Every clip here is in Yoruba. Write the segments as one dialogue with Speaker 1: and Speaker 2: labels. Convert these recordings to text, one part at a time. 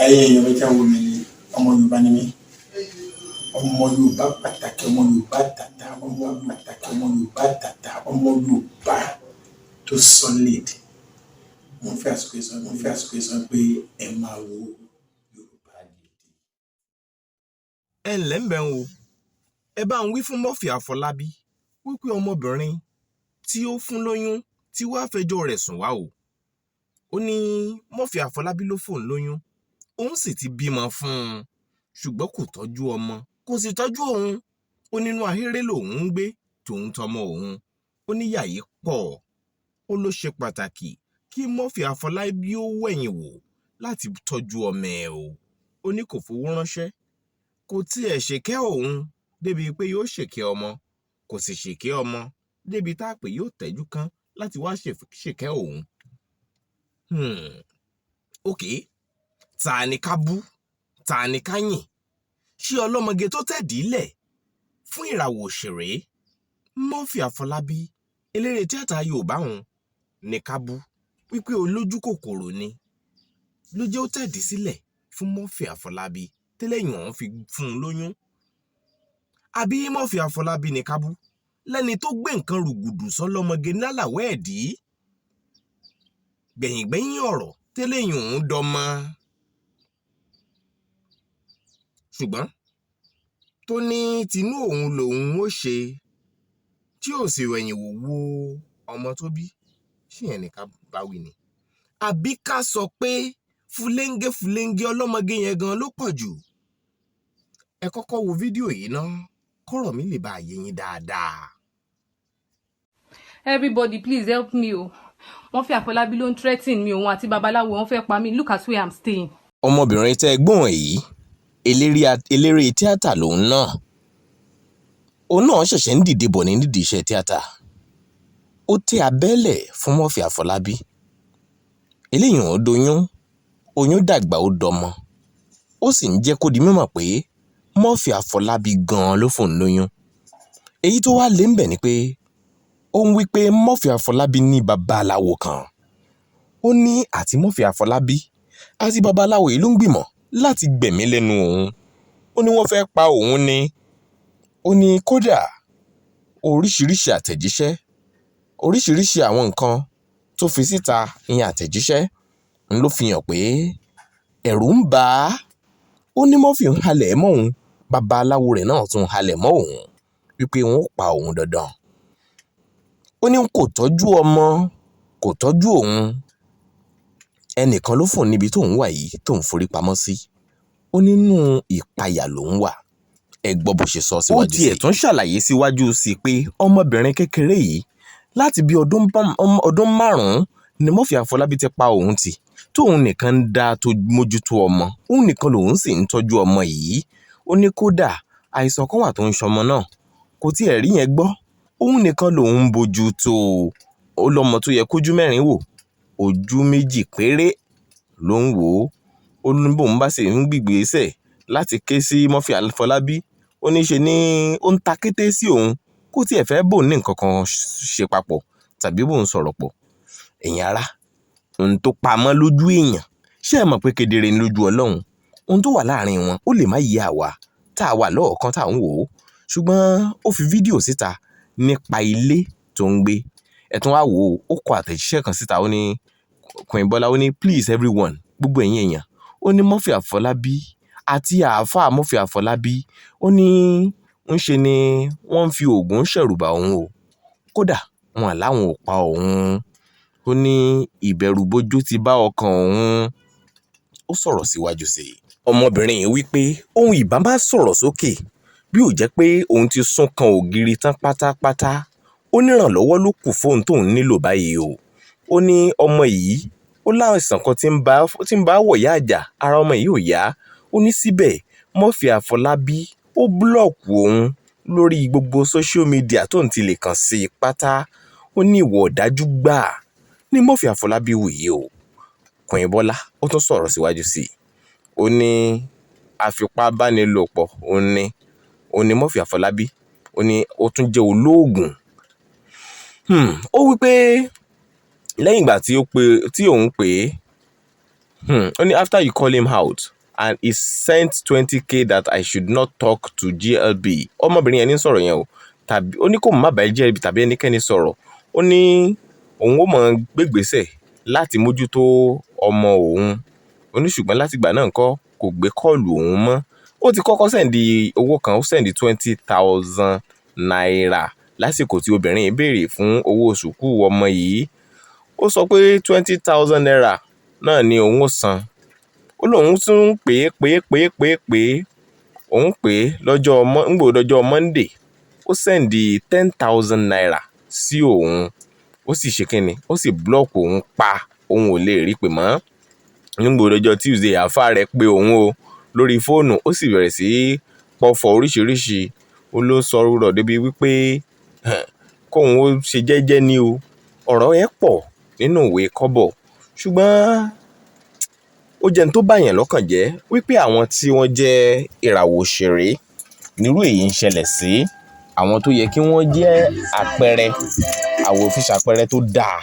Speaker 1: èèyàn mi jáwọ́ mi ni ọmọ Yorùbá ni mí. Ọmọ Yorùbá pàtàkì, ọmọ Yorùbá tàtà, ọmọ pàtàkì, ọmọ Yorùbá tàtà, ọmọ Yorùbá tó solid. Mo fẹ́ àsìkò sọ pé ẹ máa wo Yorùbá Gidi.
Speaker 2: Ẹ ǹlẹ́ ń bẹ̀ ń o. Ẹ bá ń wí fún Murphy Afolabi wípé ọmọbìnrin tí ó fún lóyún tí wàá fẹjọ́ rẹ̀ sùn wá o. Ó ní Murphy Afolabi ló fóun lóyún, òun sì ti bímọ fún un, ṣùgbọ́n kò tọ́jú ọmọ, kò sì tọ́jú òun. Ó nínú ahéré lòun ń gbé tòun tọmọ òun. Ó ní ìyà yìí pọ̀. Ó ló ṣe pàtàkì kí Murphy Afolabi ó wẹ̀yìn wò láti tọ́jú ọmọ ẹ̀ o. Ó ní kò fowó ránṣẹ́, kò tiẹ̀ ṣèkẹ́ òun débi pé yóò ṣèkẹ́ ọmọ, kò sì ṣèkẹ́ ọmọ débi tá a pè yóò tẹ́jú kan láti wá ṣèkẹ́ òun. Ok, ta ni ká bú, ta ni ká yìn? Ṣé ọlọ́mọge tó tẹ̀dí lẹ̀ fún ìràwọ̀ òṣèré Murphy Afolabi, eléré tíátà Yorùbá òun, ní ká bú wípé olójú kòkòrò ni ló jẹ́ ó tẹ̀dí sílẹ̀ fún Murphy Afolabi tẹ́lẹ̀yìn ọ̀hún fi fún un lóyún? Àbí Murphy Afolabi ní ká bú lẹ́ni tó gbé nǹkan rùgùdù sọ́lọ́mọge lálàwẹ́ ẹ̀dí? Gbẹ̀yìngbẹ̀yìn ọ̀rọ̀ tẹ́lẹ̀yìn ọ̀hún dọmọ. Ṣùgbọ́n tó ní tinú òun lòun ó ṣe tí ò sì wẹ̀yìn wò ọmọ tó bí, ṣé yẹn ní ká bá wí ni? Àbí ká sọ pé fúlẹ́ńgẹ́ ọlọ́mọge yẹn gan ló pọ̀ jù? Ẹ kọ́kọ́ wo fídíò yìí ná kọ́rọ̀ mi lè bá yé yín dáadáa.
Speaker 3: Everybody please help me o. Murphy Afolabi ló ń threaten mi, òun àti babaláwo wọ́n fẹ́ pa mí. Look at where I'm staying.
Speaker 2: Ọmọbìnrin tẹ́ gbọ́n yìí, eléré tíátà lòun náà. Òun náà ṣẹ̀ṣẹ̀ ń dìde bọ̀ nídìí iṣẹ́ tíátà. Ó tẹ́ abẹ́lẹ̀ fún Murphy Afolabi. Eléyìí ò doyún, oyún dàgbà ó dọmọ. Ó sì ń jẹ́ kó di mímọ̀ pé Murphy Afolabi gan-an ló fún un lóyún. Èyí tó wá lé ń bẹ̀ ni pé ó ń wí pé Murphy Afolabi ní babaláwo kan. Ó ní àti Murphy Afolabi àti babaláwo yìí ló ń gbìmọ̀ láti gbẹ̀mí lẹ́nu òun. Ó ní wọ́n fẹ́ pa òun ni. Ó ní kódà oríṣiríṣi àtẹ̀jíṣẹ́, oríṣiríṣi àwọn nǹkan tó fi síta ìyẹn àtẹ̀jíṣẹ́ ń ló fi hàn pé ẹ̀rù ń bà á. Ó ní Murphy ń halẹ̀ mọ́ òun, babaláwo rẹ̀ náà tún halẹ̀ mọ́ òun wípé wọ́n ó pa òun dandan. Ó ní kò tọ́jú ọmọ, kò tọ́jú òun. Ẹnìkan ló fún un níbi tóun wà yìí tóun forí pamọ́ sí. Ó nínú ìpayà lòun wà. Ẹ gbọ́ bó ṣe sọ síwájú sí. Ó tiẹ̀ tún ṣàlàyé síwájú sí pé ọmọbìnrin kékeré yìí láti bí ọdún 5 ni Murphy Afolabi ti pa òun tì, tóun nìkan ń dá tó mójútó ọmọ. Òun nìkan lòun sì ń tọ́jú ọmọ yìí. Ó ní kódà àìsàn kan wà tó ń ṣọmọ náà, kò tiẹ̀ rí yẹn gbọ́. Òun nìkan lòun ń bójú tó. Ó lọ́mọ tó yẹ kójú 4 wò, ojú 2 péré ló ń wò ó. Ó ní bóun bá sì ń gbìgbésẹ̀ láti ké sí Murphy Afolabi, ó ní ṣe ni ó ń ta kété sí òun, kó tiẹ̀ fẹ́ bóun ní nǹkan kan ṣe papọ̀ tàbí bóun sọ̀rọ̀ pọ̀. Ẹ̀yin ará, ohun tó pamọ́ lójú èèyàn, ṣé ẹ mọ̀ pé kedere ni lójú Ọlọ́run? Ohun tó wà láàrin wọn ó lè má yé àwa tá a wà lọ́ọ̀kan tá à ń wò ó, ṣùgbọ́n ó fi fídíò síta nípa ilé tó ń gbé. Ẹ tún wá wò ó, ó kọ àtẹ̀jíṣẹ́ kan síta. Ó ní K1LL, ó ní please everyone, gbogbo ẹ̀yin èèyàn. Ó ní Murphy Afolabi àti àáfàá Murphy Afolabi, ó ní ń ṣe ni wọ́n ń fi oògùn ṣẹ̀rùbà òun o. Kódà wọn làwọn ò pa òun. Ó ní ìbẹ̀rùbojo ti bá ọkàn òun. Ó sọ̀rọ̀ síwájú sí i. Ọmọbìnrin yìí wí pé ohun ìbá má sọ̀rọ̀ sókè bí ò jẹ́ pé òun ti sún kan ògiri tán pátápátá. Ó ní ìrànlọ́wọ́ ló kù fóun tóun nílò báyìí o. Ó ní ọmọ yìí ó láìsàn kan tí ń bá wọ̀yá àjà, ara ọmọ yìí ò yá. Ó ní síbẹ̀ Murphy Afolabi ó búlọ̀kù òun lórí gbogbo social media tóun ti lè kàn sí i pátá. Ó ní ìwọ ọ̀dájú gbà ní Murphy Afolabi wù yìí o. K1LL ó tún sọ̀rọ̀ síwájú sí i. Ó ní àfipábánilòpọ̀ ó ní Murphy Afolabi. Ó ní ó tún jẹ́ olóògùn. Ó wí pé lẹ́yìn ìgbà tí òun pè é, Only after you call him out and he sent 20k that I should not talk to GLB. Ọmọbìnrin yẹn ní sọ̀rọ̀ yẹn o. Tàbí ó ní kó má bàá GLB tàbí ẹnikẹ́ni sọ̀rọ̀. Ó ní òun ó máa gbégbèsè láti mójútó ọmọ òun. Ó ní ṣùgbọ́n láti ìgbà náà ńkọ́ kò gbé kọ́ọ̀lù òun mọ́. Ó ti kọ́kọ́ sẹ́ndì owó kan, ó sẹ́ndì 20,000 naira lásìkò tí obìnrin yìí béèrè fún owó sùkúù ọmọ yìí. Ó sọ pé 20,000 naira náà ni òun ó san. Ó lóun tún pé òun pé lọ́jọ́ Monday ó sẹ́ndì 10,000 naira sí òun. Ó sì ṣe kínni, ó sì blọ́ọ̀kì òun pa, òun ò lè rí pè mọ́. Nígbà ọjọ́ Tuesday àáfà rẹ̀ pé òun o lórí fóònù, ó sì bẹ̀rẹ̀ sí pọ̀fọ̀ oríṣiríṣi. Ó ló sọ rúrọ̀ débi wípé kóun ó ṣe jẹ́jẹ́ ni o. Ọ̀rọ̀ ẹ̀ pọ̀ nínú ìwé kọ́bọ̀, ṣùgbọ́n ó jẹ́ ní tó bá yẹn lọ́kàn jẹ́ wípé àwọn tí wọ́n jẹ́ ìràwọ̀ òṣèré nírú èyí ń ṣẹlẹ̀ sí, àwọn tó yẹ kí wọ́n jẹ́ àpẹẹrẹ àpẹẹrẹ tó dáa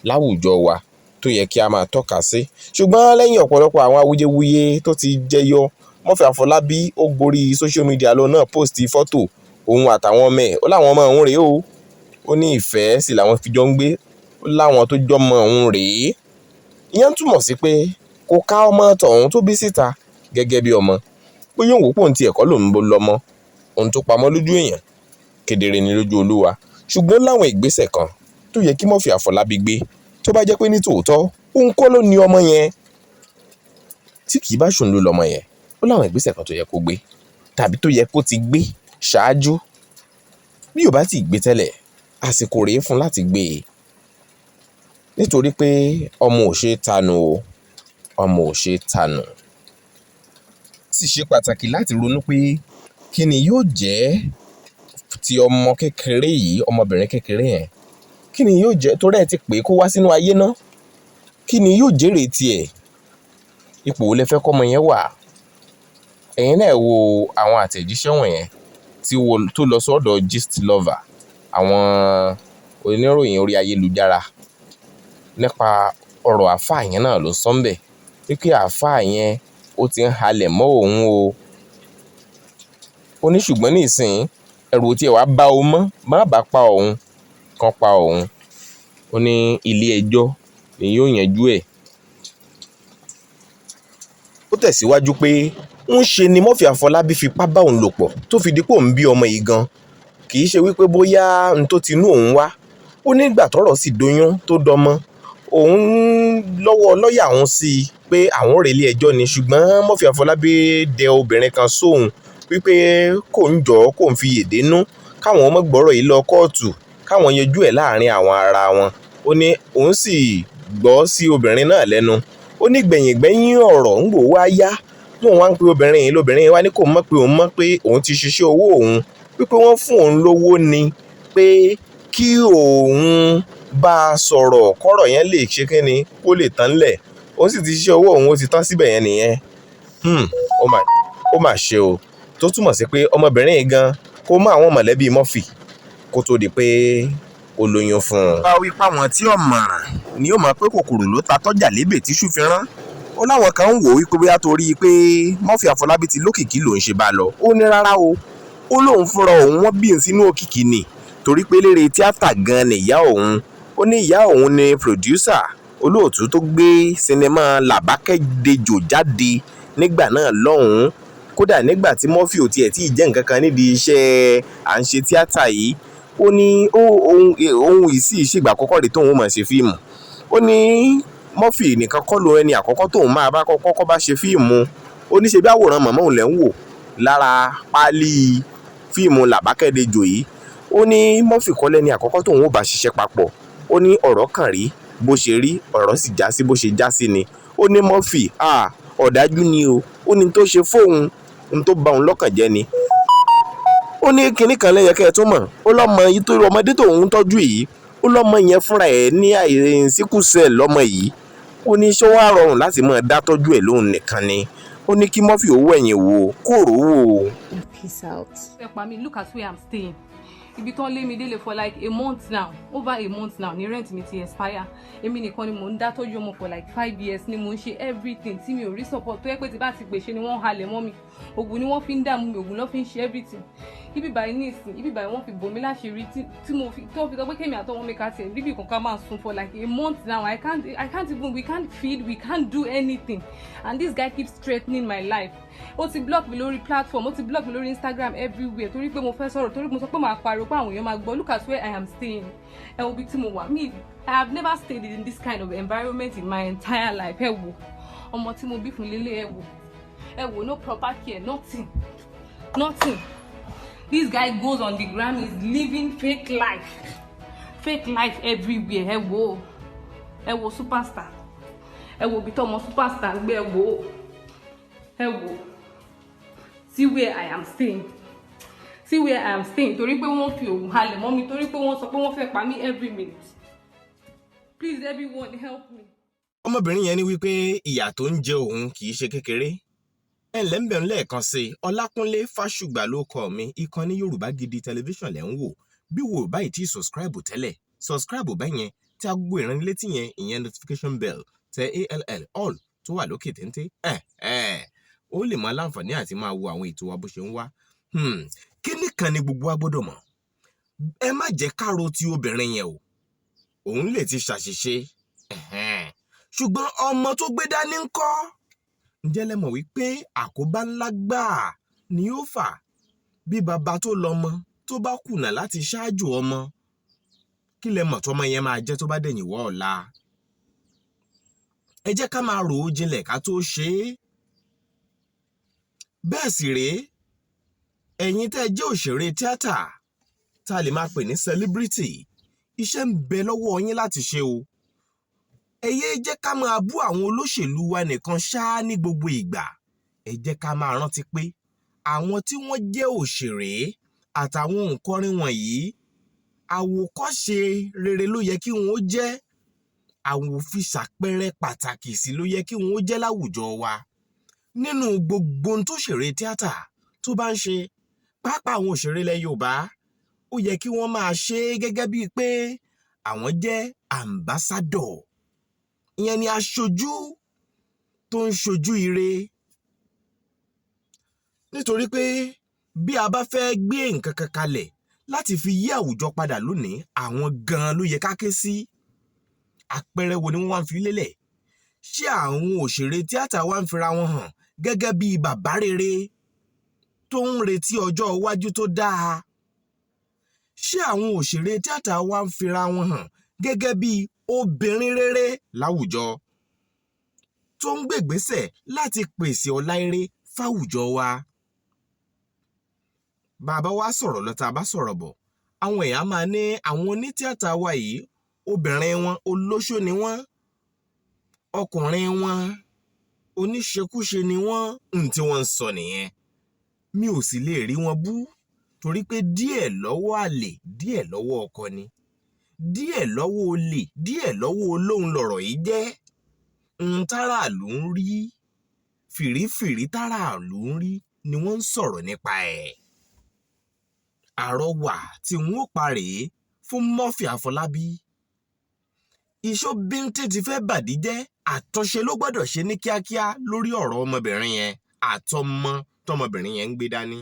Speaker 2: láwùjọ wa tó yẹ kí a máa tọ́ka sí. Ṣùgbọ́n lẹ́yìn ọ̀pọ̀lọpọ̀ àwọn awuyewuye tó ti jẹyọ, Murphy Afolabi ó gborí social media lọ náà post fọ́tò òun àtàwọn ọmọ ẹ̀. Ó láwọn ọmọ òun rèé o. Ó ní ìfẹ́ sì làwọn fi jọ ń gbé. Ó láwọn tó jọmọ òun rèé. Ìyẹn túmọ̀ sí pé kò ká ọmọ tọ̀hún tó bí síta gẹ́gẹ́ bí ọmọ. Pé yóò wò pé òun ti ẹ̀kọ́ lòun bó lọ́mọ. Ohun tó pamọ́ lójú èèyàn kedere ni lójú Olúwa. Ṣùgbọ́n láwọn ìgbésẹ̀ kan tó yẹ kí Murphy Afolabi gbé tó bá jẹ́ pé ní tòótọ́ òun kọ́ ló ní ọmọ yẹn, tí kì í bá ṣòun ló lọ́mọ yẹn, ó láwọn ìgbésẹ̀ kan tó yẹ kó gbé tàbí tó yẹ kó ti gbé ṣáájú. Bí ò bá ti gbé tẹ́lẹ̀, àsìkò rèé fún láti gbé e. Nítorí pé ọmọ ò ṣe tanu o, ọmọ ò ṣe tanu. Ó sì ṣe pàtàkì láti ronú pé kí ni yóò jẹ́ ti ọmọ kékeré yìí, ọmọbìnrin kékeré yẹn. Kí ni yóò jẹ́, torí ẹ ti pè kó wá sínú ayé náà. Kí ni yóò jèrè tiẹ̀? Ipò wo lẹ fẹ́ kọ́mọ yẹn wà? Ẹ̀yin náà wo àwọn àtẹ̀jíṣẹ́ wọ̀nyẹn tó lọ sọ́dọ̀ gist lover, àwọn oníròyìn orí ayélujára nípa ọ̀rọ̀ àáfàá yẹn náà ló sọ ńbẹ̀. Wípé àáfàá yẹn ó ti ń halẹ̀ mọ́ òun o. Ó ní ṣùgbọ́n nísìnyí ẹ̀rù tí ẹ̀ wá bá o mọ́, má bàa pa òun, kan pa òun. Ó ní ilé ẹjọ́ ni yóò yanjú ẹ̀. Ó tẹ̀síwájú pé ń ṣe ni Murphy Afolabi fipá bá òun lò pọ̀ tó fi di pé òun bí ọmọ yìí gan. Kì í ṣe wípé bóyá n tó ti inú òun wá. Ó ní ìgbà tọ́rọ̀ sì doyún tó dọmọ, òun lọ́wọ́ lọ́ọ̀yà òun sí i pé àwọn ò relé ẹjọ́ ni, ṣùgbọ́n Murphy Afolabi dẹ obìnrin kan sóhun wípé kò ń jọ́ kò ń fi yèdè nú káwọn ọmọ gbọ́rọ̀ yìí lọ kóòtù káwọn yanjú ẹ̀ láàrin àwọn ara wọn. Ó ní òun sì gbọ́ sí obìnrin náà lẹ́nu. Ó ní gbẹ̀yìn ọ̀rọ̀ ń wò wá yá tóun wá ń pe obìnrin yìí, lóbìnrin yìí wá ní kò mọ̀ pé òun mọ̀ pé òun ti ṣiṣẹ́ owó òun, wípé wọ́n fún òun lówó ni pé kí òun bá a sọ̀rọ̀ kọ́rọ̀ yẹn lè ṣe kínni kó lè tán lẹ̀. Ó sì ti ṣiṣẹ́ owó òun, ó ti tán síbẹ̀ yẹn nìyẹn. Ó mà ṣe o. Tó túmọ̀ sí pé ọmọbìnrin yìí gan kó mọ àwọn mọ̀lẹ́bí Murphy kó tó di pé ó lóyún fún un. Bá wí páwọn tí ọ̀mọ̀ràn ni ó mọ̀ pé kòkòrò ló ta tọ́jà lébè tí ṣú fi rán. Ó láwọn kan ń wò wípé bóyá torí pé Murphy Afolabi ti lókìkí lòún ṣe bá lọ. Ó ní rárá o. Ó lóun fúnra òun wọ́n bí òun sínú òkìkí ni torí pé eléré tíátà gan ni ìyá òun. Ó ní ìyá òun ni pòdúsà olóòtú tó gbé sinimá làbákẹ́dejò jáde nígbà náà lọ́hùn-ún. Kódà nígbà tí Murphy ò tiẹ̀ tí ì jẹ́ nǹkan kan nídìí iṣẹ́ à ń ṣe tíátà yìí, ó ní ohun ìsì ìṣègbà àkọ́kọ́ rẹ̀ tóun máa ṣe fíìmù. Ó ní Murphy nìkan kọ́ ló ẹni àkọ́kọ́ tóun máa bá kọ́kọ́ bá ṣe fíìmù. Ó ní ṣe bí àwòrán màmá òun lẹ́ ń wò lára páálí fíìmù làbákẹ́dejò yìí. Ó ní Murphy kọ́ lẹ́ni àkọ́kọ́ tóun ó bá ṣiṣẹ́ papọ̀. Ó ní ọ̀rọ̀ kan rí bó ṣe rí, ọ̀rọ̀ sì já sí bó ṣe já sí ni. Ó ní Murphy ọ̀dájú ni o. Ó ní tó ṣe fóun, ohun tó bà òun lọ́kàn jẹ́ ni. Ó ní kinní kan lẹ́yẹ kẹ́ ẹ tó mọ̀. Ó lọ́mọ yìí tó ọmọdé tóun tọ́jú yìí, ó lọ́mọ yẹn fúnra ẹ̀ ní àìsíkúsẹ̀ lọ́mọ yìí. Ó ní ṣé wàá rọrùn láti máa dá tọ́jú ẹ̀ lóhun nìkan ni. Ó ní kí Murphy owó ẹ̀yìn wò kó rò wò.
Speaker 3: Peace out. Look at where I'm staying. ibi tán lé mi délé for like a month now, over a month now ni rent mi ti expire. Èmi nìkan ni mò ń dá tọ́jú ọmọ for like 5 years ni mò ń ṣe everything tí mi ò rí support tó yẹ pé tí bá ti pèsè ni wọ́n halẹ̀ mọ́ mi, ògùn ni wọ́n fi ń dààmú mi, ògùn ló fi ń ṣe everything. Ibi báyìí ní ìsìn, ibi báyìí wọ́n fi bò mí láṣìírí tí mo fi tó fi sọ pé kémi àtọwọ́ mi ká tiẹ̀ bíbí kankan máa sùn for like a month now. I can't even, we can't feed, we can't do anything, and this guy keeps threatening my life. Ó ti block mi lórí platform, ó ti block mi lórí Instagram, everywhere, torí pé mo fẹ́ sọ̀rọ̀, torí mo sọ pé màá pariwo pé àwọn èèyàn máa gbọ́. Look at where I am staying. Ẹ wo bí tí mo wà. I have never stayed in this kind of environment in my entire life. Ẹ wo ọmọ tí mo bí fún lélẹ̀, ẹ wo no proper care, nothing. This guy goes on the gram, is living fake life everywhere. Ẹ wo superstar, ẹ wo bí tọmọ superstar gbé, ẹ wo see where I am staying, torí pé wọ́n fi òògùn halẹ̀ mọ́ mi, torí pé wọ́n sọ pé wọ́n fẹ́ pa mí every minute. Please everyone help me.
Speaker 2: ọmọbìnrin yẹn ní wípé ìyà tó ń jẹ òun kì í ṣe kékeré. ǹlẹ́ ń bẹ̀rù lẹ́ẹ̀kan sí Ọlákúnlé Fásùgbà ló kọ mi. ìkànnì Yorùbá Gidi tẹlifíṣàn lẹ́ ń wò. bí wo báyìí tí subscribe tẹ́lẹ̀, subscribe bẹ́yẹn tí a gbogbo ìránnilétí yẹn, ìyẹn notification bell tẹ all tó wà lókè téńté. ó lè máa láǹfààní àti máa wo àwọn ètò wa bó ṣe ń wá. kíní kan ni gbogbo wa gbọ́dọ̀ mọ̀. ẹ má jẹ́ ká ro ti obìnrin yẹn o, òun lè ti ṣàṣìṣe, ṣùgbọ́n ọmọ tó gbé dání ń kọ́. ǹjẹ́ lẹ mọ̀ wípé àkóbá ńlá gbáà ni ó fà bí bàbá tó lọ́mọ tó bá kùnà láti ṣáájú ọmọ? kí lẹ mọ̀ tọ́mọ yẹn máa jẹ́ tó bá dẹ̀yìn wọ́ ọ̀la? ẹ jẹ́ ká máa rò ó jinlẹ̀ ká tó ṣe é. bẹ́ẹ̀ sì rèé, ẹ̀yin tẹ́ ẹ jẹ́ òṣèré tíátà tá a lè máa pè ní celebrity, iṣẹ́ ń bẹ lọ́wọ́ yín láti ṣe o. ẹ yéé jẹ́ ká máa bú àwọn olóṣèlú wa nìkan ṣáá ní gbogbo ìgbà. ẹ jẹ́ ká máa rántí pé àwọn tí wọ́n jẹ́ òṣèré àtàwọn òǹkọrin wọ̀nyí, àwòkọ́ṣe rere ló yẹ kí wọ́n jẹ́. àwòfiṣàpẹẹrẹ pàtàkì sí ló yẹ kí wọ́n jẹ́ láwùjọ wa. nínú gbogbo ohun tó ṣeré tíátà tó bá ń ṣe, pàápàá àwọn òṣèré ilẹ̀ Yorùbá, ó yẹ kí wọ́n máa ṣe é gẹ́gẹ́ bíi pé àwọn jẹ́ ambassador. ìyẹn ni aṣojú tó ń ṣojú ire. nítorí pé bí a bá fẹ́ gbé nǹkan kan kalẹ̀ láti fi yí àwùjọ padà lónìí, àwọn gan-an ló yẹ ká ké sí. àpẹẹrẹ wo ni wọ́n wá ń fi lélẹ̀? ṣé àwọn òṣèré tíátà wá ń fira wọn hàn gẹ́gẹ́ bíi bàbá rere tó ń retí ọjọ́ iwájú tó dáa? ṣé àwọn òṣèré tíátà wá ń fira wọn hàn gẹ́gẹ́ bíi obìnrin rere láwùjọ tó ń gbègbésẹ̀ láti pèsè ọ̀la ire fáwùjọ wa? bàbá wa sọ̀rọ̀ lọ́ta bá sọ̀rọ̀ bọ̀, àwọn èèyàn máa ní àwọn onítíátà wa yìí, obìnrin wọn olóṣó ni wọ́n, ọkùnrin wọn oníṣekúṣe ni wọ́n. tí wọ́n ń sọ nìyẹn. mi ò sì lè rí wọn bú, torí pé díẹ̀ lọ́wọ́ àlè, díẹ̀ lọ́wọ́ ọkọ ni, díẹ̀ lọ́wọ́ olè, díẹ̀ lọ́wọ́ olóhùn lọ̀rọ̀ yìí jẹ́. táràlú ń rí, fìrífìrí táràlú ń rí ni wọ́n ń sọ̀rọ̀ nípa ẹ̀. àrọwà tí wọ́n ó pa rèé fún Murphy Afolabi. iṣó bíntín ti fẹ́ bàdí jẹ́, àtúnṣe ló gbọ́dọ̀ ṣe ní kíákíá lórí ọ̀rọ̀ ọmọbìnrin yẹn àtọmọ tọmọbìnrin yẹn ń gbé dání.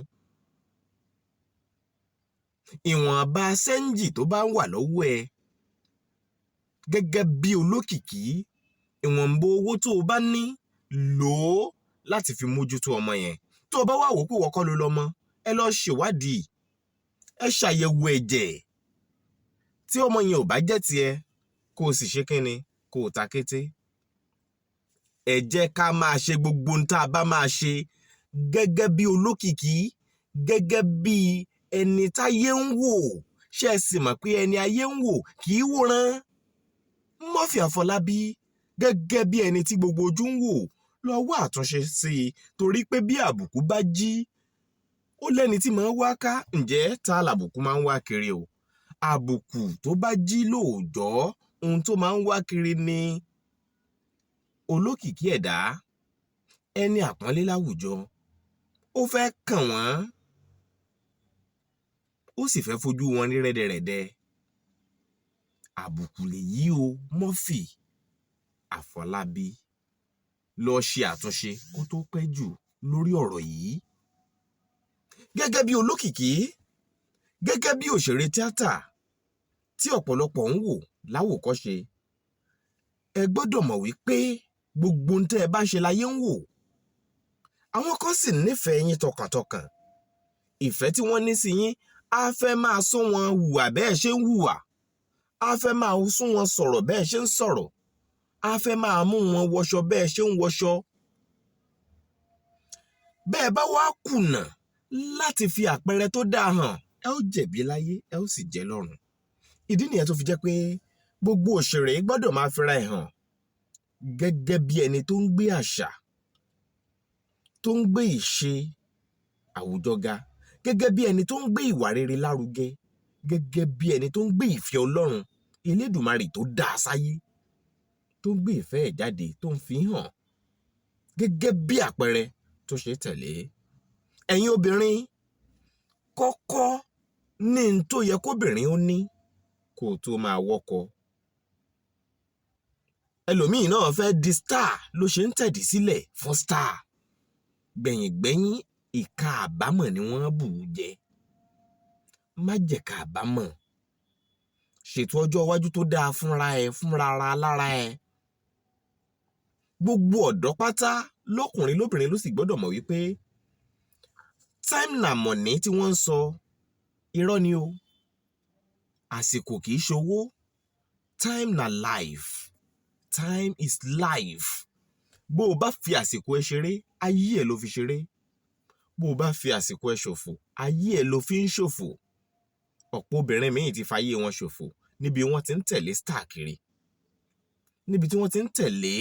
Speaker 2: ìwọ̀nba sẹ́ńjì tó bá wà lọ́wọ́ ẹ gẹ́gẹ́ bí olókìkí, ìwọ̀nba owó tó o bá ní, lò ó láti fi mójútó ọmọ yẹn. tó o bá wà wò pé wọ́n kọ́ ló lọ́mọ, ẹ lọ ṣèwádìí, ẹ ṣàyẹ̀wò ẹ̀jẹ̀. tí ọmọ yẹn ò bá jẹ́ tiẹ̀, kó o sì ṣe kínni, kó o ta kété. ẹ jẹ́ ká máa ṣe gbogbo ohun tá a bá máa ṣe gẹ́gẹ́ bí olókìkí, gẹ́gẹ́ bí ẹni táyé ń wò. ṣé ẹ sì mọ̀ pé ẹni ayé ń wò kì í wòran? Murphy Afolabi gẹ́gẹ́ bí ẹni tí gbogbo ojú ń wò, lọ wá àtúnṣe sí i, torí pé bí àbùkù bá jí, ó lẹ́ni tí máa ń wá ká. ǹjẹ́ ta làbùkù máa ń wá kiri o? àbùkù tó bá jí lóòjọ́, ohun tó máa ń wá kiri ni olókìkí ẹ̀dá, ẹni àpọ́nlé láwùjọ. ó fẹ́ kàn wọ́n, ó sì fẹ́ fojú wọn ní rẹ́dẹ̀rẹ́dẹ́. Àbùkù lèyí o, Murphy Afolabi lọ ṣe àtúnṣe kó tó pẹ́ jù lórí ọ̀rọ̀ yìí. Gẹ́gẹ́ bí olókìkí, gẹ́gẹ́ bí òṣèré tíátà tí ọ̀pọ̀lọpọ̀ ń wò láwòkọ́ṣe, ẹ gbọ́dọ̀ mọ̀ wípé gbogbo ohun tẹ́ ẹ bá ṣe láyé ń wò. Àwọn kan sì nífẹ̀ẹ́ yín tọkàntọkàn. Ìfẹ́ tí wọ́n ní sí yín á fẹ́ máa sún wọn hùwà bẹ́ẹ̀ ṣe ń hùwà, á fẹ́ máa sún wọn sọ̀rọ̀ bẹ́ẹ̀ ṣe ń sọ̀rọ̀, á fẹ́ máa mú wọn wọṣọ bẹ́ẹ̀ ṣe ń wọṣọ. Bẹ́ẹ̀ bá wá kùnà láti fi àpẹẹrẹ tó dáa hàn, ẹ ó jẹ̀bi láyé, ẹ ó sì jẹ́ lọ́run. Ìdí nìyẹn tó fi jẹ́ pé gbogbo òṣèré gbọ́dọ̀ máa fira ẹ̀ hàn gẹ́gẹ́ bí ẹni tó ń gbé àṣà, tó ń gbé ìṣe àwùjọ ga, gẹ́gẹ́ bí ẹni tó ń gbé ìwà rere lárugẹ, gẹ́gẹ́ bí ẹni tó ń gbé ìfẹ́ Ọlọ́run Elédùmarè tó dá sáyé, tó ń gbé ìfẹ́ ẹ̀ jáde, tó ń fi hàn gẹ́gẹ́ bí àpẹẹrẹ tó ṣe tẹ̀lé. Ẹ̀yin obìnrin, kọ́kọ́ ní n tó yẹ kóbìnrin ó ní kó tó máa wọ́kọ. Ẹlòmíì náà fẹ́ di star ló ṣe ń tẹ̀dí sílẹ̀ fún star. Gbẹ̀yìngbẹ́yìn ìka àbámọ̀ ni wọ́n bù ú jẹ. Má jẹ̀ka àbámọ̀. Ṣètò ọjọ́ iwájú tó dáa fúnra ẹ, fúnra ara lára ẹ. Gbogbo ọ̀dọ́ pátá lọ́kùnrin lóbìnrin ló sì gbọ́dọ̀ mọ̀ wípé time na money tí wọ́n ń sọ irọ́ ni o. Àsìkò kì í ṣowó. Time na life. Time is life. Bó o bá fi àsìkò ẹ ṣeré, ayé ẹ ló fi ṣeré. Bó o bá fi àsìkò ẹ ṣòfò, ayé ẹ ló fi ń ṣòfò. Ọ̀pọ̀ obìnrin míì ti fayé wọn ṣòfò níbi wọ́n ti ń tẹ̀lé star kiri, níbi tí wọ́n ti ń tẹ̀lé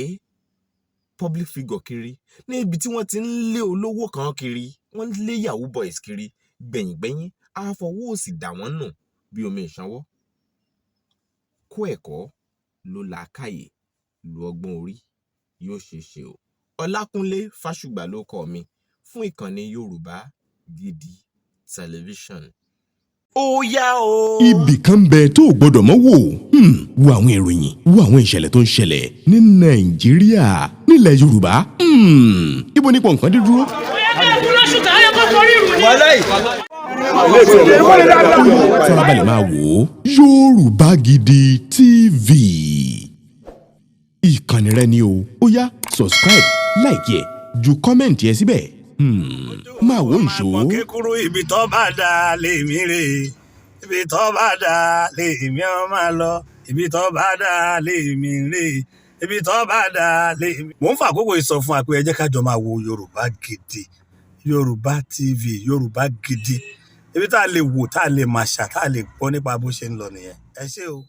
Speaker 2: public figure kiri, níbi tí wọ́n ti ń lé olówó kan kiri, wọ́n ń lé yahoo boys kiri. Gbẹ̀yìngbẹ́yìn á fọwọ́ òsì dà wọ́n nù bí omi ìṣanwọ́. Kó ẹ̀kọ́ ló làákàyè, lu ọgbọ́n orí, yóò ṣe ṣe o. Ọlákúnlé Fásùgbà ló kọ mi fún ìkànnì Yorùbá Gidi Television. Ó yá o.
Speaker 4: Ibì kan bẹ tó o gbọdọ̀ mọ́ wò. Wo àwọn ìròyìn, wo àwọn ìṣẹ̀lẹ̀ tó ń ṣẹlẹ̀ ní Nàìjíríà, nílẹ̀ Yorùbá. Ibo ní pọ̀nkan dé dúró. Farabalẹ̀ máa wò ó. Yorùbá Gidi TV. Ìkànnì rẹ ni o. Ó yá subscribe, like ẹ, ju kọ́mẹ̀ntì ẹ síbẹ̀. Máa wò ń ṣó.
Speaker 5: Kékeré ibi tó bá dá lèmi rè, ibi tó bá dá lèmi ó máa lọ, ibi tó bá dá lèmi rè, ibi tó bá dá lèmi. Mo ń fa àkókò ìsọ fún wa pé ẹ jẹ́ ká jọ máa wo Yorùbá Gidi, Yorùbá TV, Yorùbá Gidi. Ibi tá a lè wò, tá a lè máa ṣà, tá a lè gbọ́ nípa bó ṣe ń lọ nìyẹn. Ẹ ṣé o.